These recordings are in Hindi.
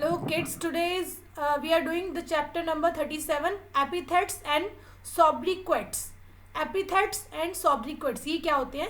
Hello kids, today we are doing the chapter number 37 epithets and sobriquets. Epithets and sobriquets ये क्या होते हैं?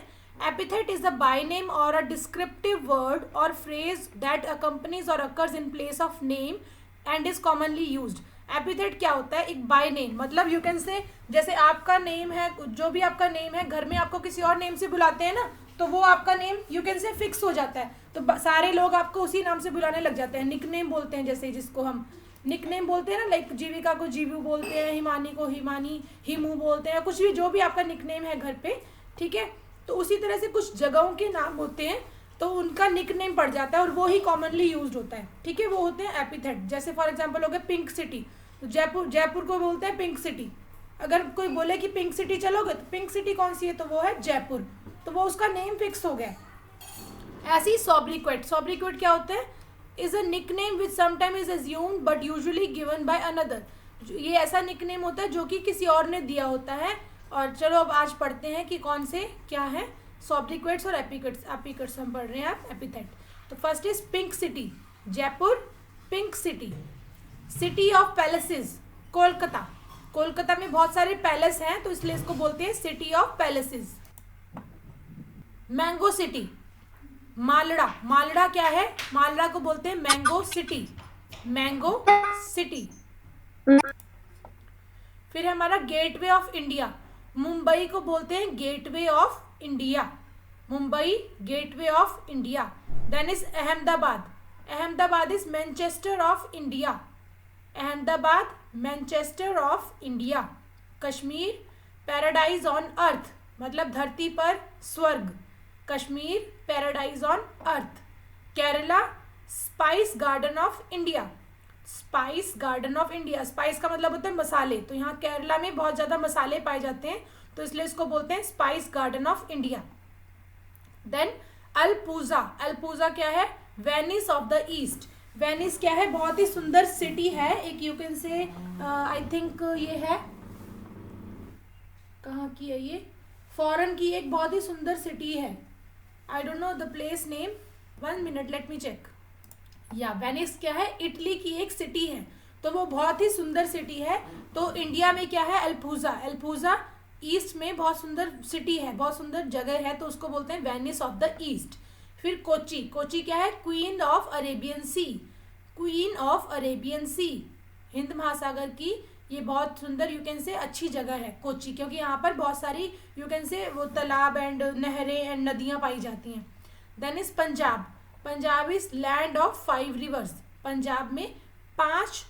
Epithet is a byname or a descriptive word or phrase that accompanies or occurs in place of name and is commonly used. Epithet क्या होता है? एक बाय नेम, मतलब यू कैन से जैसे आपका नेम है, जो भी आपका नेम है, घर में आपको किसी और नेम से बुलाते हैं ना, तो वो आपका name you can say fix हो जाता है, तो सारे लोग आपको उसी नाम से बुलाने लग जाते हैं. निकनेम बोलते हैं, जैसे जिसको हम निकनेम बोलते हैं ना, लाइक जीविका को जीवू बोलते हैं, हिमानी को हिमानी, हिमू बोलते हैं, कुछ भी जो भी आपका निकनेम है घर पे, ठीक है. तो उसी तरह से कुछ जगहों के नाम होते हैं तो उनका निकनेम पड़ जाता है और वो ही कॉमनली यूज्ड होता है, ठीक है. वो होते हैं एपिथेट. जैसे फॉर एग्जांपल हो गया पिंक सिटी, तो जयपुर को बोलते हैं पिंक सिटी. अगर कोई बोले कि पिंक सिटी चलोगे, तो पिंक सिटी कौन सी है, तो वो है जयपुर, तो वो उसका नेम फिक्स हो गया. ऐसे ही सॉब्रिक्वेट क्या होते हैं? Is a nickname which sometime is assumed but usually given by another. ये ऐसा निकनेम होता है जो कि किसी और ने दिया होता है. और चलो अब आज पढ़ते हैं कि कौन से क्या है सॉब्रिक्वेट्स और एपिकेट्स हम पढ़ रहे हैं आप एपिथेट. तो first is pink city, Jaipur pink city. City of palaces, Kolkata. Kolkata में बहुत सारे पैलेस हैं तो इसलिए इसको बोलते हैं city of palaces. Mango city, Malda क्या है? मालड़ा को बोलते हैं मैंगो सिटी, मैंगो सिटी. फिर हमारा गेटवे ऑफ इंडिया, मुंबई को बोलते हैं gateway of India, Mumbai gateway of India. Then is Ahmedabad is Manchester of India, Ahmedabad Manchester of India. Kashmir paradise on earth, मतलब धरती पर स्वर्ग, Kashmir paradise on earth. Kerala spice garden of India, spice garden of India. Spice का मतलब होता है मसाले, तो यहाँ केरला में बहुत ज़्यादा मसाले पाए जाते हैं तो इसलिए इसको बोलते हैं spice garden of India. Then Alappuzha क्या है? Venice of the east. Venice क्या है? बहुत ही सुंदर सिटी है, एक you can say I think ये है, कहाँ की है ये, फॉरेन की एक बहुत ही सुंदर सिटी है. I don't know the place name, 1 minute let me check. या वेनिस क्या है? इटली की एक सिटी है, तो वो बहुत ही सुंदर सिटी है. तो इंडिया में क्या है? अल्पूजा ईस्ट में बहुत सुंदर सिटी है, बहुत सुंदर जगह है, तो उसको बोलते हैं वेनिस ऑफ द ईस्ट. फिर कोची क्या है? Queen of Arabian sea, queen of Arabian sea, हिंद महासागर की ये बहुत सुंदर यू कैन से अच्छी जगह है कोची, क्योंकि यहाँ पर बहुत सारी यू कैन से वो तालाब एंड नहरें एंड नदियाँ पाई जाती हैं. Then is Punjab is land of 5 rivers. Punjab में 5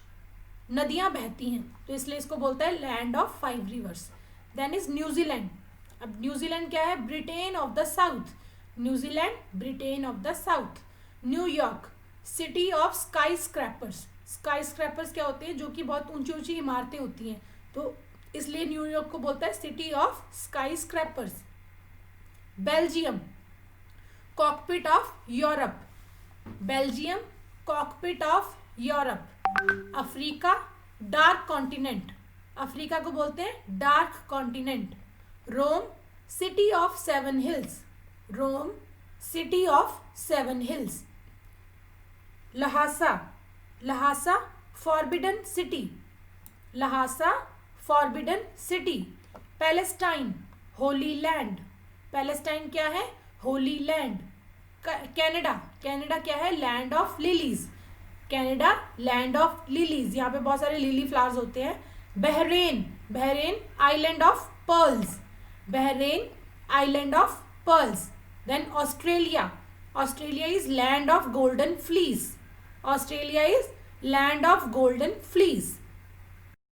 नदियाँ बहती हैं तो इसलिए इसको बोलता है land of 5 rivers. Then is New Zealand. अब न्यूजीलैंड क्या है? Britain of the south, New Zealand Britain of the south. New York city of skyscrapers क्या होते हैं? जो कि बहुत ऊंची ऊंची इमारतें होती हैं, तो इसलिए न्यूयॉर्क को बोलता है city of skyscrapers. Belgium cockpit of Europe, Belgium cockpit of Europe. Africa dark continent, Africa को बोलते हैं dark continent. Rome city of 7 hills, Rome city of 7 hills. Lhasa forbidden city, Lhasa forbidden city. Palestine holy land, Palestine क्या है? Holy land. कनाडा क्या है? Land of lilies, Canada land of lilies, यहाँ पे बहुत सारे लिली फ्लावर्स होते हैं. Bahrain island of pearls, Bahrain island of pearls. Then Australia is land of golden fleece, Australia is land of golden fleece.